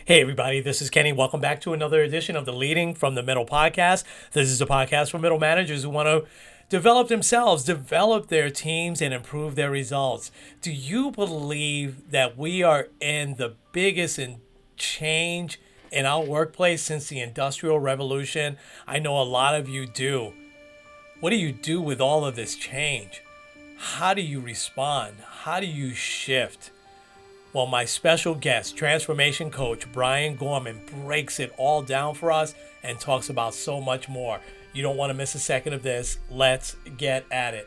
Hey, everybody, this is Kenny. Welcome back to another edition of the Leading from the Middle podcast. This is a podcast for middle managers who want to develop themselves, develop their teams, and improve their results. Do you believe that we are in the biggest change in our workplace since the Industrial Revolution? I know a lot of you do. What do you do with all of this change? How do you respond? How do you shift? Well, my special guest, Transformation Coach Brian Gorman, breaks it all down for us and talks about so much more. You don't want to miss a second of this. Let's get at it.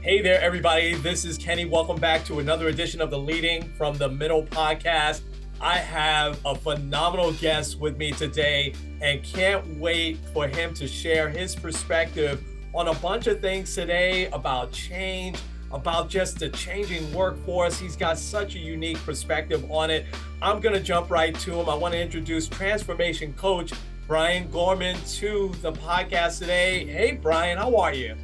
Hey there, everybody. This is Kenny. Welcome back to another edition of the Leading from the Middle podcast. I have a phenomenal guest with me today and can't wait for him to share his perspective on a bunch of things today about change, about just the changing workforce. He's got such a unique perspective on it. I'm going to jump right to him. I want to introduce Transformation Coach Brian Gorman to the podcast today. Hey, Brian, how are you?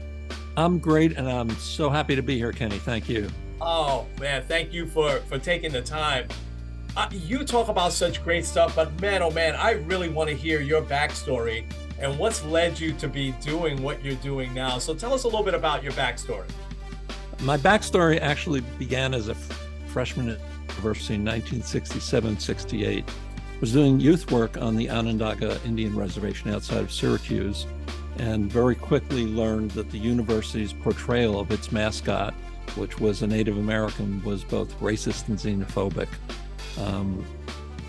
I'm great, and I'm so happy to be here, Kenny. Thank you. Oh, man, thank you for taking the time. You talk about such great stuff, but man, oh man, I really want to hear your backstory and what's led you to be doing what you're doing now. So tell us a little bit about your backstory. My backstory actually began as a freshman at university in 1967-68. I was doing youth work on the Onondaga Indian Reservation outside of Syracuse, and very quickly learned that the university's portrayal of its mascot, which was a Native American, was both racist and xenophobic.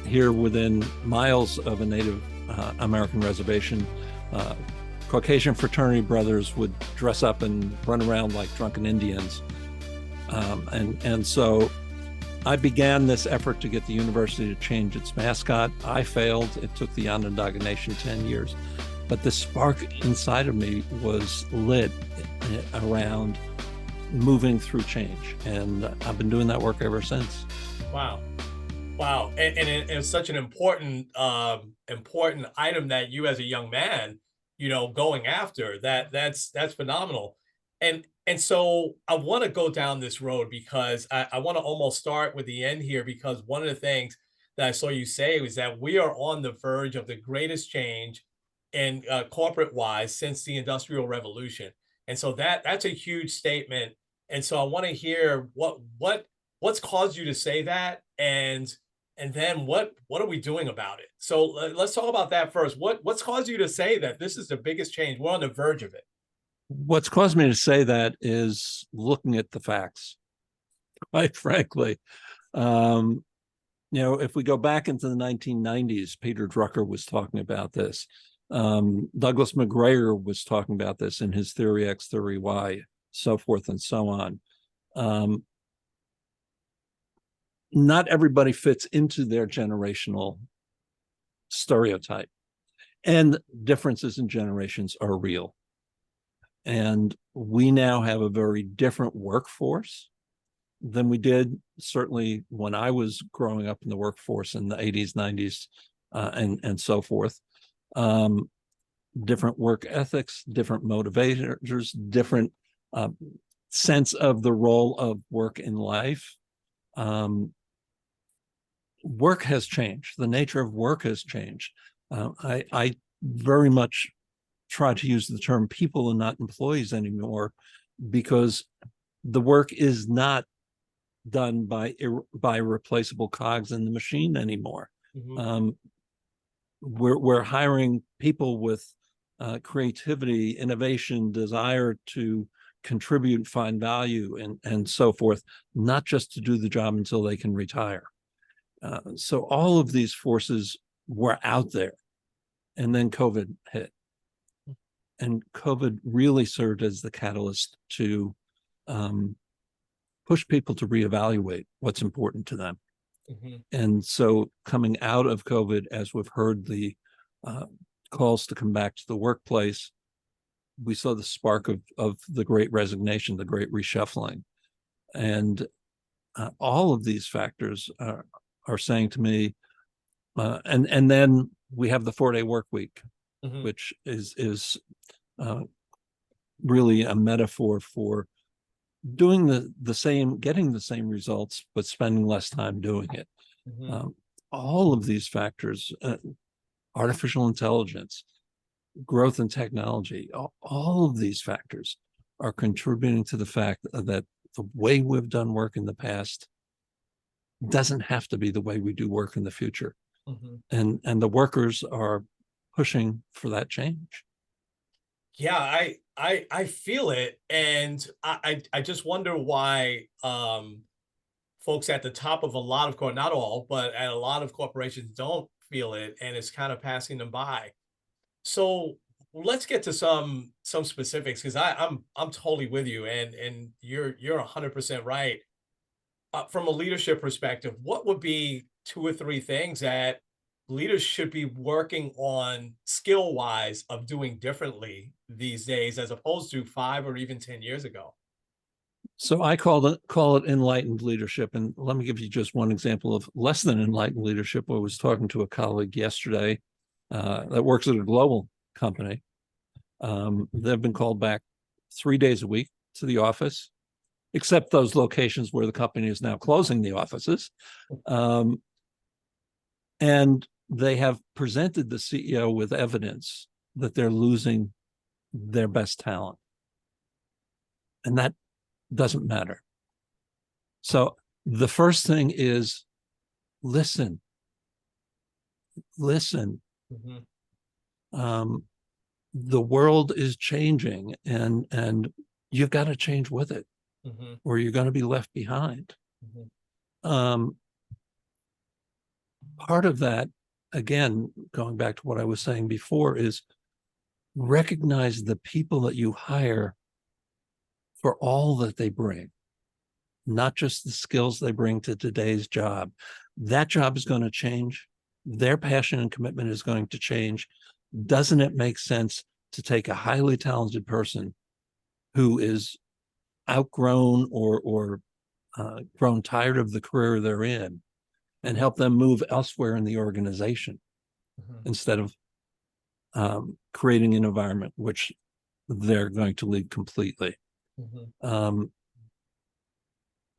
Here within miles of a Native American reservation, Caucasian fraternity brothers would dress up and run around like drunken Indians. And so I began this effort to get the university to change its mascot. I failed. It took the Onondaga Nation 10 years. But the spark inside of me was lit around moving through change. And I've been doing that work ever since. Wow. Wow. And it's such an important item that you as a young man, going after that's phenomenal. And so I want to go down this road because I want to almost start with the end here, because one of the things that I saw you say was that we are on the verge of the greatest change in corporate wise since the Industrial Revolution. And so that's a huge statement. And so I want to hear what's caused you to say that, and then what are we doing about it? So let's talk about that first. What's caused you to say that this is the biggest change? We're on the verge of it. What's caused me to say that is looking at the facts, quite frankly. If we go back into the 1990s, Peter Drucker was talking about this. Douglas McGregor was talking about this in his Theory X, Theory Y, so forth and so on. Not everybody fits into their generational stereotype, and differences in generations are real. And we now have a very different workforce than we did certainly when I was growing up in the workforce in the 80s, 90s, and so forth. Different work ethics, different motivators, different sense of the role of work in life. Work has changed. The nature of work has changed. I very much try to use the term people and not employees anymore, because the work is not done by replaceable cogs in the machine anymore. Mm-hmm. We're hiring people with creativity, innovation, desire to contribute, find value, and so forth, not just to do the job until they can retire. So all of these forces were out there, and then COVID hit. And COVID really served as the catalyst to push people to reevaluate what's important to them. Mm-hmm. And so coming out of COVID, as we've heard the calls to come back to the workplace, we saw the spark of the great resignation, the great reshuffling. And all of these factors are saying to me, and then we have the 4-day work week, mm-hmm. which is really a metaphor for doing the same, getting the same results, but spending less time doing it. Mhm. All of these factors, artificial intelligence, growth in technology, all of these factors are contributing to the fact that the way we've done work in the past doesn't have to be the way we do work in the future. Mhm. And the workers are pushing for that change. Yeah, I feel it, and I just wonder why folks at the top of a lot of not all, but at a lot of corporations don't feel it, and it's kind of passing them by. So let's get to some specifics because I'm totally with you, and you're 100% right. From a leadership perspective, what would be two or three things that leaders should be working on skill wise of doing differently these days as opposed to 5 or even 10 years ago? So I call it enlightened leadership. And let me give you just one example of less than enlightened leadership. I was talking to a colleague yesterday that works at a global company. They've been called back 3 days a week to the office, except those locations where the company is now closing the offices. And they have presented the CEO with evidence that they're losing their best talent. And that doesn't matter. So the first thing is listen. Mhm. Um, the world is changing, and you've got to change with it, Mhm. or you're going to be left behind. Mhm. Um, Part of that, again, going back to what I was saying before, is recognize the people that you hire for all that they bring, not just the skills they bring to today's job. That job is going to change. Their passion and commitment is going to change. Doesn't it make sense to take a highly talented person who is outgrown or grown tired of the career they're in and Mhm. help them move elsewhere in the organization Mhm. instead of creating an environment which they're going to leave completely? Mhm. Um,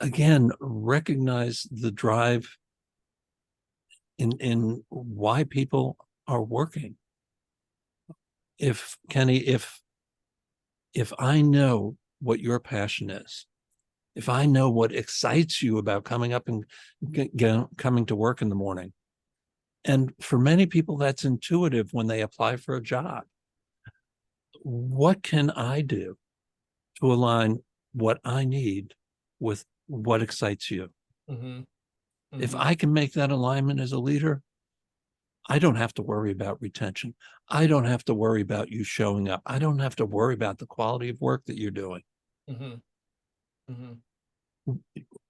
Again, recognize the drive in why people are working. If Kenny, if I know what your passion is, if I know what excites you about coming up and coming to work in the morning, and for many people that's intuitive when they apply for a job, what can I do to align what I need with what excites you? Mhm. If Mhm. I can make that alignment as a leader, I don't have to worry about retention. I don't have to worry about you showing up. I don't have to worry about the quality of work that you're doing. Mhm. Mhm.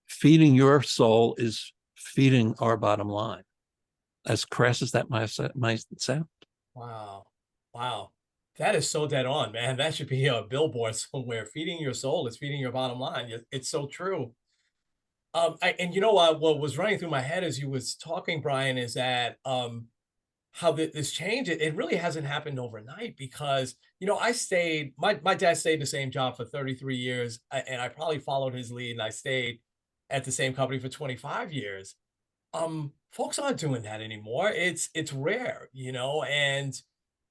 Feeding your soul is feeding our bottom line, as crass as that might sound. Wow. Wow. That is so dead on, man. That should be a billboard somewhere. Feeding your soul is feeding your bottom line. It's so true. And you know what was running through my head as you was talking, Brian, is that how this change it really hasn't happened overnight because I stayed my dad stayed in the same job for 33 years and I probably followed his lead and I stayed at the same company for 25 years. Folks aren't doing that anymore. It's rare, and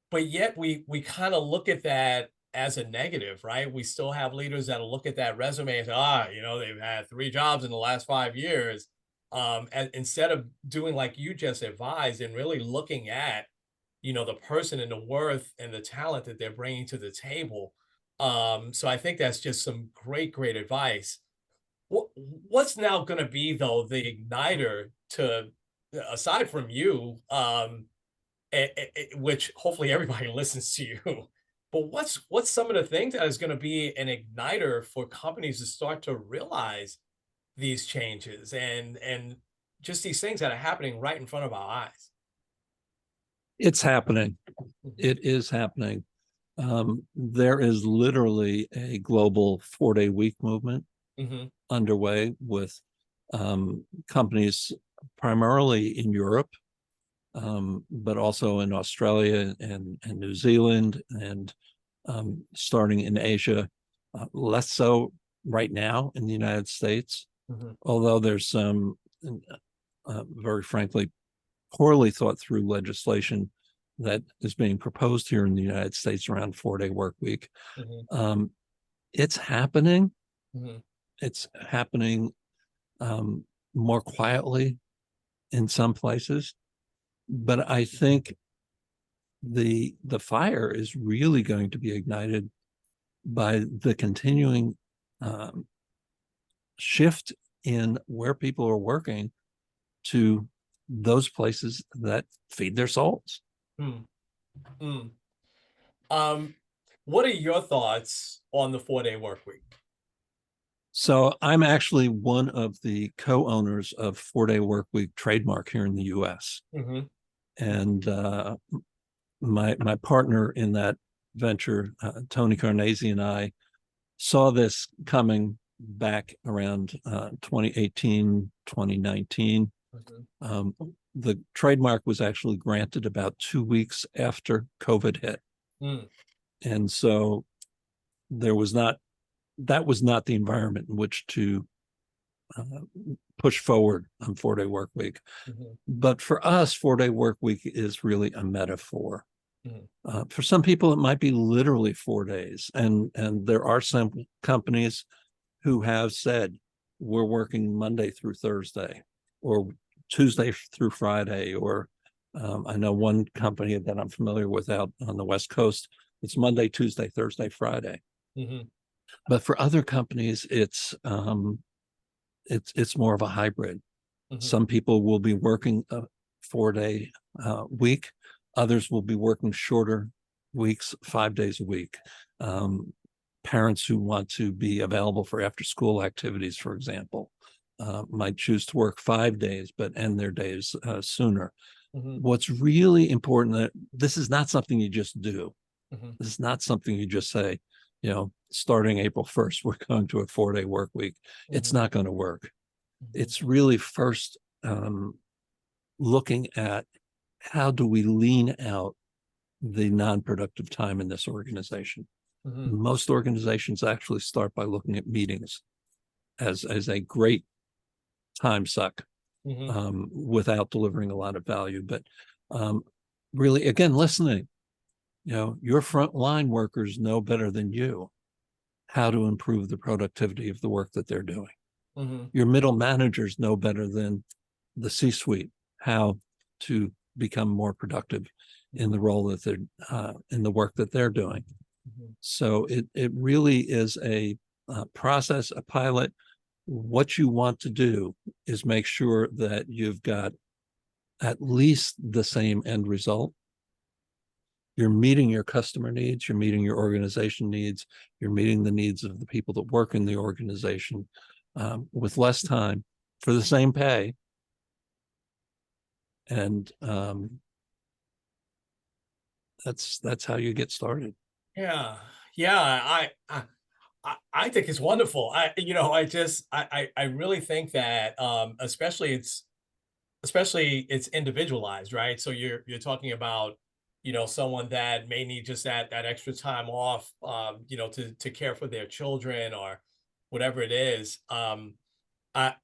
but yet we kind of look at that as a negative, right? We still have leaders that'll look at that resume and say, they've had 3 jobs in the last 5 years. And instead of doing like you just advised and really looking at, the person and the worth and the talent that they're bringing to the table. So I think that's just some great, great advice. What's now going to be though the igniter to, aside from you, which hopefully everybody listens to you. But what's some of the things that is going to be an igniter for companies to start to realize these changes and just these things that are happening right in front of our eyes? It's happening. Mhm. It is happening. There is literally a global 4-day week movement Mhm. underway with companies primarily in Europe, but also in Australia and New Zealand and starting in Asia, less so right now in the United States, Mhm. although there's some, very frankly, poorly thought through legislation that is being proposed here in the United States around 4-day work week. Mhm. Um, it's happening. Mhm. It's happening um, more quietly in some places, but I think the fire is really going to be ignited by the continuing um, shift in where people are working to those places that feed their souls. Mm. Mm. Um, what are your thoughts on the 4-day work week? So I'm actually one of the co-owners of 4-day work week trademark here in the US. Mhm. And my partner in that venture, Tony Carnesi, and I saw this coming back around 2018, 2019. Mhm. The trademark was actually granted about 2 weeks after COVID hit. Mm. And so there was not, that was not the environment in which to uh, push forward on 4-day work week. Mhm. But for us, 4-day work week is really a metaphor. Mhm. For some people, it might be literally 4 days. And there are some companies who have said, we're working Monday through Thursday or Tuesday through Friday, or I know one company that I'm familiar with out on the West Coast, it's Monday, Tuesday, Thursday, Friday. Mhm. But for other companies, it's more of a hybrid. Mhm. Some people will be working a 4-day week. Others will be working shorter weeks, 5 days a week. Parents who want to be available for after school activities, for example, might choose to work 5 days, but end their days sooner. Mhm. What's really important, that this is not something you just do. Mhm. This is not something you just say, starting April 1st, we're going to a 4-day work week. It's Mhm. not going to work. Mhm. It's really first looking at how do we lean out the non-productive time in this organization. Mhm. Most organizations actually start by looking at meetings as a great time suck Mhm. without delivering a lot of value. But um, really, again, listening. Your frontline workers know better than you how to improve the productivity of the work that they're doing. Mhm. Your middle managers know better than the C-suite how to become more productive in the role that they're in the work that they're doing. Mhm. So it really is a process, a pilot. What you want to do is make sure that you've got at least the same end result. You're meeting your customer needs, you're meeting your organization needs, you're meeting the needs of the people that work in the organization with less time for the same pay. And that's how you get started. Yeah. Yeah. I think it's wonderful. I really think that, especially it's individualized, right? So you're talking about, someone that may need just that extra time off, to care for their children or whatever it is. I want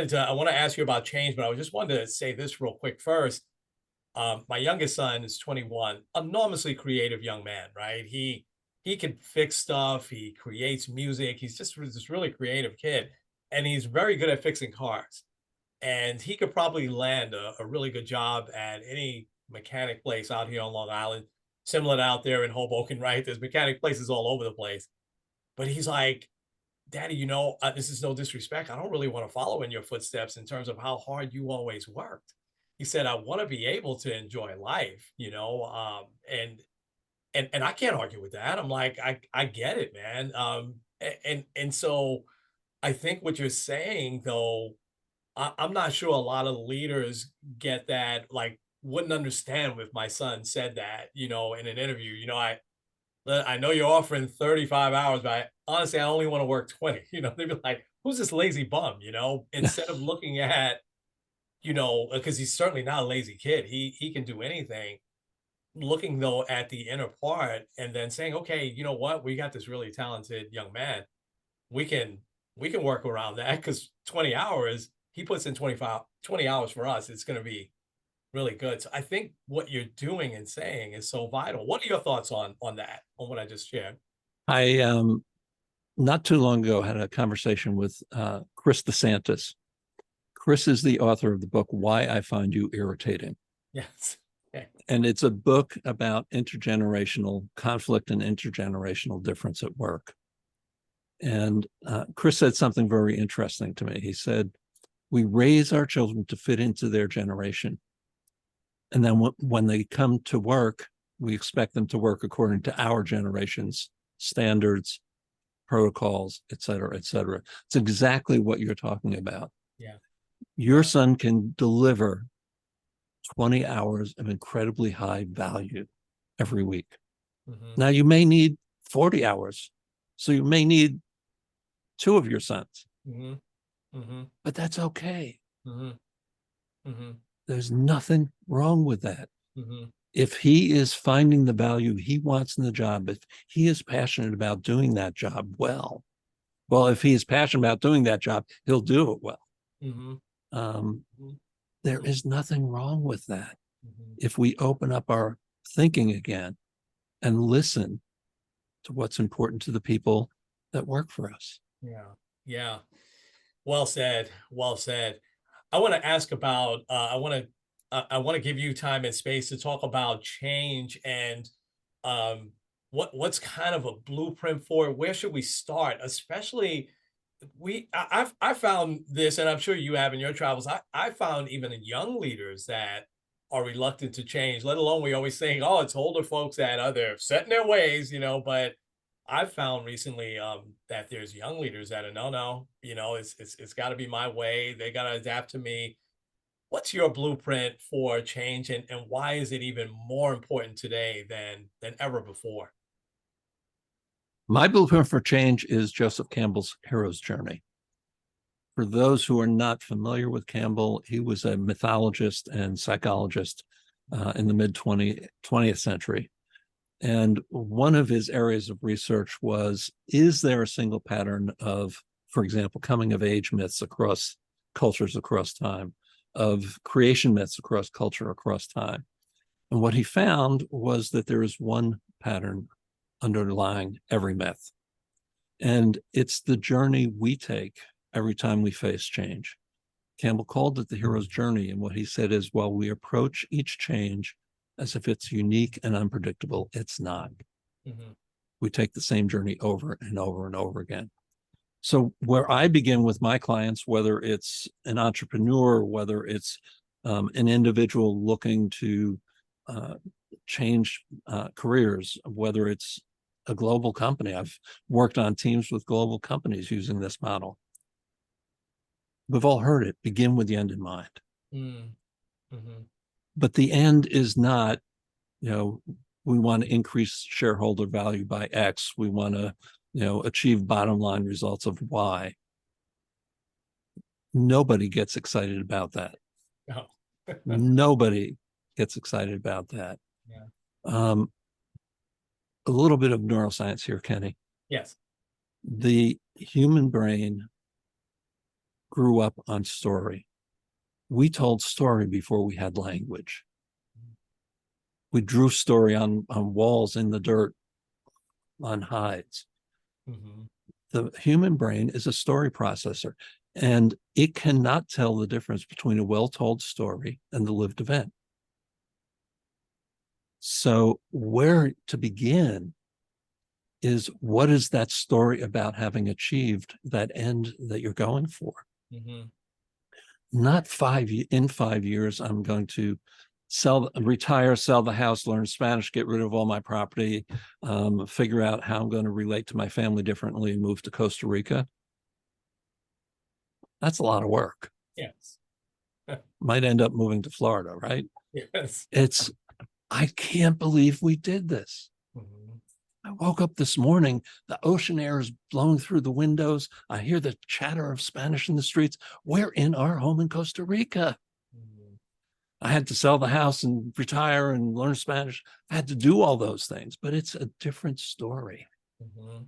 to ask you about change, but I just wanted to say this real quick first. My youngest son is 21, enormously creative young man, right? He can fix stuff. He creates music. He's just this really creative kid, and he's very good at fixing cars. And he could probably land a really good job at any mechanic place out here on Long Island, similar to out there in Hoboken, right? There's mechanic places all over the place. But he's like, Daddy, this is no disrespect. I don't really want to follow in your footsteps in terms of how hard you always worked. He said, I want to be able to enjoy life, and I can't argue with that. I'm like, I get it, man. And so I think what you're saying though, I'm not sure a lot of leaders get that, like, wouldn't understand if my son said that, in an interview. I know you're offering 35 hours, but honestly, I only want to work 20. They'd be like, who's this lazy bum? Instead of looking at, because he's certainly not a lazy kid. He can do anything. Looking though at the inner part and then saying, okay, you know what? We got this really talented young man. we can work around that, because 20 hours, he puts in 20 hours for us. It's going to be really good. So I think what you're doing and saying is so vital. What are your thoughts on that, on what I just shared? I not too long ago had a conversation with Chris DeSantis. Chris is the author of the book Why I Find You Irritating. Yes. Okay. And it's a book about intergenerational conflict and intergenerational difference at work. And Chris said something very interesting to me. He said, we raise our children to fit into their generation. And then when they come to work, we expect them to work according to our generation's standards, protocols, et cetera, et cetera. It's exactly what you're talking about. Yeah. Your son can deliver 20 hours of incredibly high value every week. Mm-hmm. Now, you may need 40 hours. So you may need 2 of your sons, Mm-hmm. Mm-hmm. but that's okay. Mm-hmm. Mm-hmm. There's nothing wrong with that. Mm-hmm. If he is finding the value he wants in the job, if he is passionate about doing that job well, if he is passionate about doing that job, he'll do it well. Mm-hmm. There is nothing wrong with that. Mm-hmm. If we open up our thinking again and listen to what's important to the people that work for us. Yeah. Yeah. Well said. Well said. I want to ask about, I want to give you time and space to talk about change, and what's kind of a blueprint for it. Where should we start? Especially, I found this, and I'm sure you have in your travels. I found even in young leaders that are reluctant to change, let alone we always saying, oh, it's older folks that are they're set in their ways, but I've found recently that there's young leaders that are no, it's got to be my way. They got to adapt to me. What's your blueprint for change, and why is it even more important today than ever before? My blueprint for change is Joseph Campbell's hero's journey. For those who are not familiar with Campbell, he was a mythologist and psychologist in the mid 20th century. And one of his areas of research was, is there a single pattern of, for example, coming of age myths across cultures across time, of creation myths across culture across time? And what he found was that there is one pattern underlying every myth. And it's the journey we take every time we face change. Campbell called it the hero's journey. And what he said is, while we approach each change as if it's unique and unpredictable, it's not. Mm-hmm. We take the same journey over and over and over again. So where I begin with my clients, whether it's an entrepreneur, whether it's an individual looking to change careers, whether it's a global company. I've worked on teams with global companies using this model. We've all heard it, begin with the end in mind. Mm-hmm. But the end is not, we want to increase shareholder value by X. We want to, achieve bottom line results of Y. Nobody gets excited about that. Oh. Nobody gets excited about that. Yeah. A little bit of neuroscience here, Kenny. Yes. The human brain grew up on story. We told story before we had language. We drew story on walls in the dirt, on hides. Mm-hmm. The human brain is a story processor, and it cannot tell the difference between a well-told story and the lived event. So where to begin is, what is that story about having achieved that end that you're going for? Mm-hmm. Not in 5 years, I'm going to retire, sell the house, learn Spanish, get rid of all my property, figure out how I'm going to relate to my family differently, and move to Costa Rica. That's a lot of work. Yes. Might end up moving to Florida, right? Yes. I can't believe we did this. Mm-hmm. I woke up this morning, the ocean air is blowing through the windows. I hear the chatter of Spanish in the streets. We're in our home in Costa Rica. Mm-hmm. I had to sell the house and retire and learn Spanish. I had to do all those things, but it's a different story. Mm-hmm.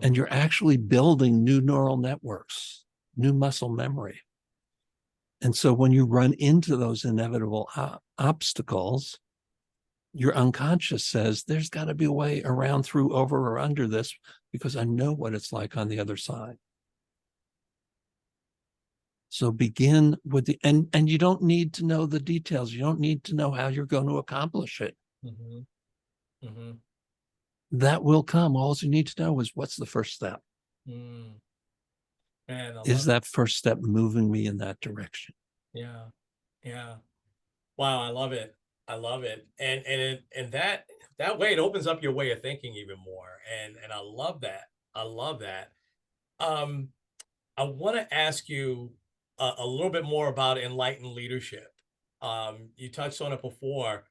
and you're actually building new neural networks, new muscle memory. And so when you run into those inevitable obstacles, your unconscious says, there's got to be a way around, through, over, or under this, because I know what it's like on the other side. So begin with the, and you don't need to know the details. You don't need to know how you're going to accomplish it. Mm-hmm. Mm-hmm. That will come. All you need to know is, what's the first step? Mm. Man, I Is love it. that first step moving me in that direction? Yeah. Yeah. Wow, I love it. I love it. And that way it opens up your way of thinking even more. And I love that. I love that. Um, I want to ask you a little bit more about enlightened leadership. You touched on it before.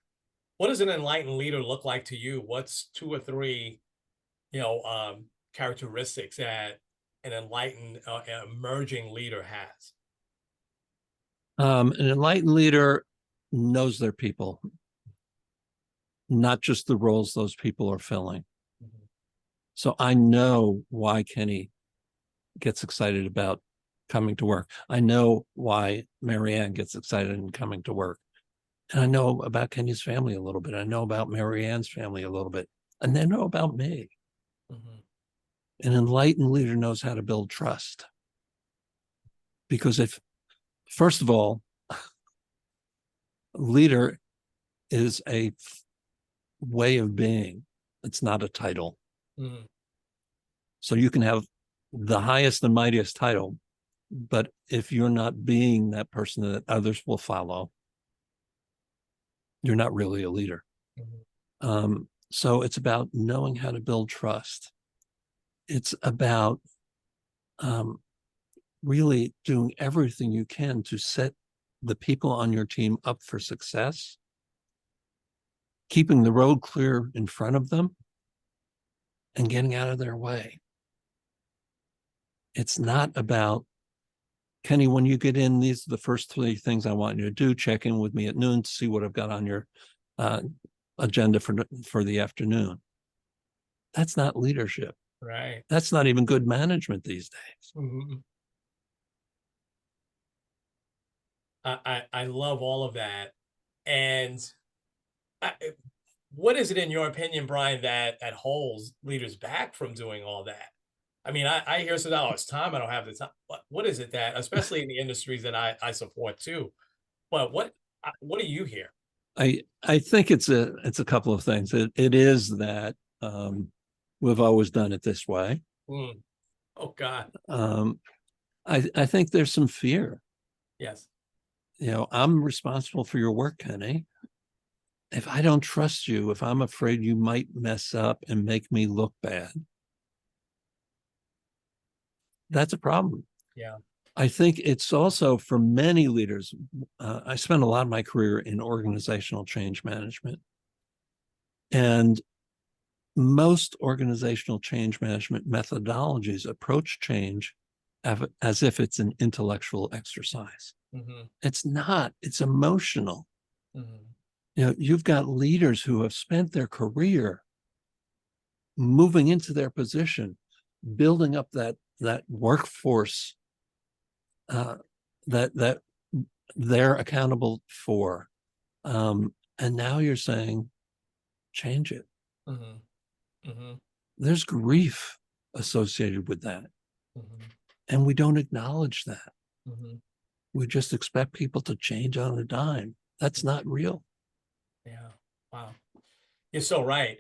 What does an enlightened leader look like to you? What's two or three, characteristics that an enlightened, emerging leader has? An enlightened leader knows their people, not just the roles those people are filling. Mhm. So I know why Kenny gets excited about coming to work. I know why Marianne gets excited in coming to work. And I know about Kenny's family a little bit. I know about Marianne's family a little bit. And they know about me. Mhm. An enlightened leader knows how to build trust. Because if, first of all, leader is a way of being, it's not a title. Mhm. So you can have the highest and mightiest title, but if you're not being that person that others will follow, you're not really a leader. Mhm. So it's about knowing how to build trust. It's about really doing everything you can to set the people on your team up for success, keeping the road clear in front of them, and getting out of their way. It's not about, Kenny, when you get in, these are the first three things I want you to do. Check in with me at noon to see what I've got on your uh, agenda for the afternoon. That's not leadership. Right. That's not even good management these days. Mhm. I love all of that. And I, what is it, in your opinion, Brian, that holds leaders back from doing all that? I mean, I hear so, oh, it's time. I don't have the time. What is it that, especially in the industries that I support too? But what do you hear? I think it's a couple of things. It is that we've always done it this way. Mm. Oh God. Um, I think there's some fear. Yes. I'm responsible for your work, Kenny. If I don't trust you, if I'm afraid you might mess up and make me look bad, that's a problem. Yeah. I think it's also for many leaders. I spent a lot of my career in organizational change management, and most organizational change management methodologies approach change as if it's an intellectual exercise. Mm-hmm. It's not, it's emotional. Mm-hmm. You've got leaders who have spent their career moving into their position, building up that workforce uh, that they're accountable for. And now you're saying, change it. Mm-hmm. Mm-hmm. There's grief associated with that. Mm-hmm. And we don't acknowledge that. Mm-hmm. We just expect people to change on a dime. That's not real. Yeah. Wow. You're so right.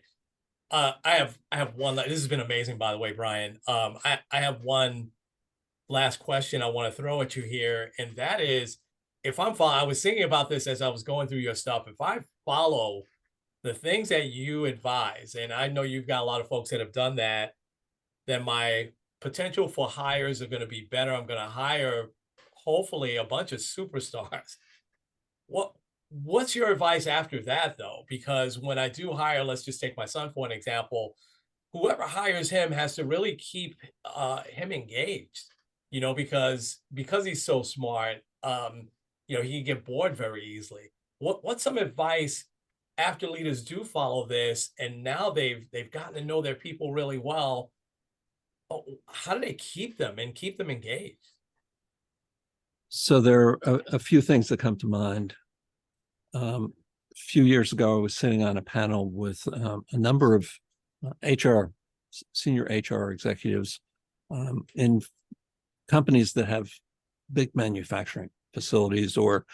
I have one. This has been amazing, by the way, Brian. I have one last question I want to throw at you here, and that is, if I was thinking about this as I was going through your stuff. If I follow the things that you advise, and I know you've got a lot of folks that have done that, then my potential for hires are going to be better. I'm going to hire, hopefully, a bunch of superstars. What what's your advice after that, though? Because when I do hire, let's just take my son for an example. Whoever hires him has to really keep him engaged, because he's so smart. He can get bored very easily. What's some advice after leaders do follow this, and now they've gotten to know their people really well? Oh, how do they keep them and keep them engaged? So there are a few things that come to mind. A few years ago, I was sitting on a panel with a number of HR, senior HR executives in companies that have big manufacturing facilities or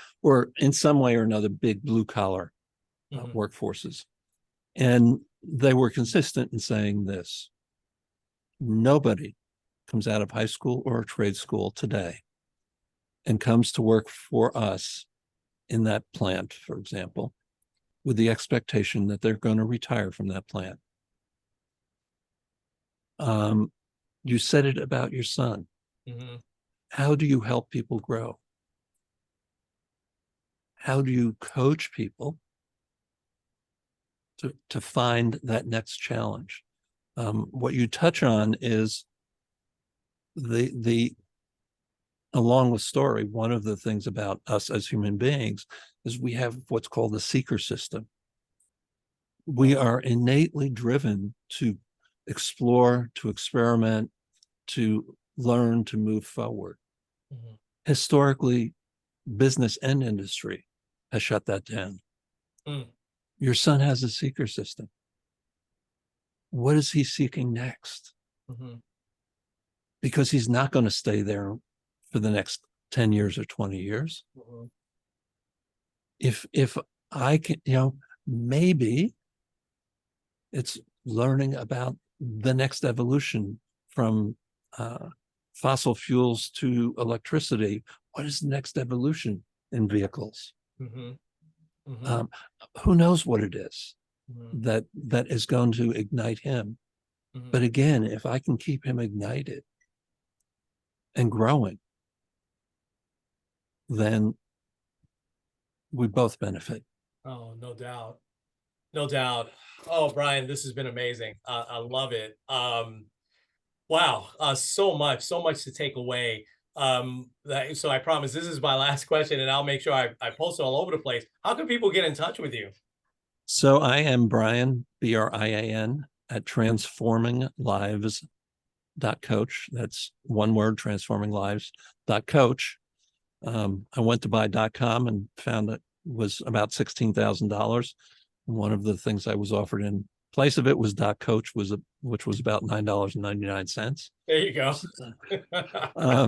in some way or another, big blue collar workforces. And they were consistent in saying this: nobody comes out of high school or trade school today and comes to work for us in that plant, for example, with the expectation that they're going to retire from that plant. You said it about your son. Mm-hmm. How do you help people grow? How do you coach people to find that next challenge? What you touch on is the along with story, one of the things about us as human beings is we have what's called the seeker system. We are innately driven to explore, to experiment, to learn, to move forward. Mm-hmm. Historically, business and industry has shut that down. Mm. Your son has a seeker system. What is he seeking next? Mm-hmm. Because he's not going to stay there for the next 10 years or 20 years. Mm-hmm. If I can, maybe it's learning about the next evolution from fossil fuels to electricity. What is the next evolution in vehicles? Mm-hmm. Mm-hmm. Who knows what it is Mm-hmm. that is going to ignite him? Mm-hmm. But again, if I can keep him ignited and growing, then we both benefit. Oh, no doubt. No doubt. Oh, Brian, this has been amazing. I love it. Wow. So much to take away. So I promise this is my last question, and I'll make sure I post it all over the place. How can people get in touch with you? So I am Brian, Brian, at transforminglives.coach. That's one word, transforminglives.coach. I went to buy .com and found it was about $16,000. One of the things I was offered in place of it was .coach, which was about $9.99. There you go.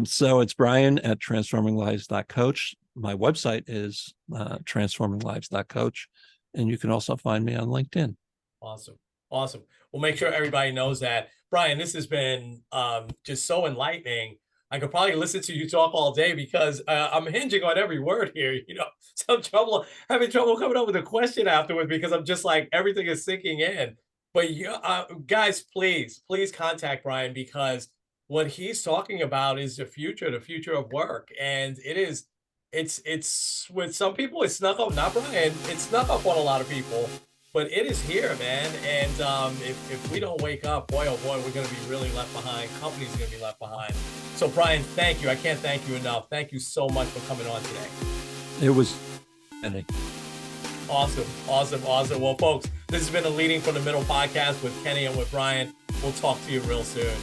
So it's Brian at transforminglives.coach. My website is transforminglives.coach. And you can also find me on LinkedIn. Awesome. Awesome. We'll make sure everybody knows that. Brian, this has been just so enlightening. I could probably listen to you talk all day because I'm hinging on every word here. Some trouble, having trouble coming up with a question afterwards because I'm just like, everything is sinking in. But guys, please contact Brian because what he's talking about is the future of work. And it's with some people, it's snuck up, not Brian, it's snuck up on a lot of people. But it is here, man. And if we don't wake up, boy, oh boy, we're going to be really left behind. Companies are going to be left behind. So, Brian, thank you. I can't thank you enough. Thank you so much for coming on today. It was awesome. Well, folks, this has been a Leading from the Middle podcast with Kenny and with Brian. We'll talk to you real soon.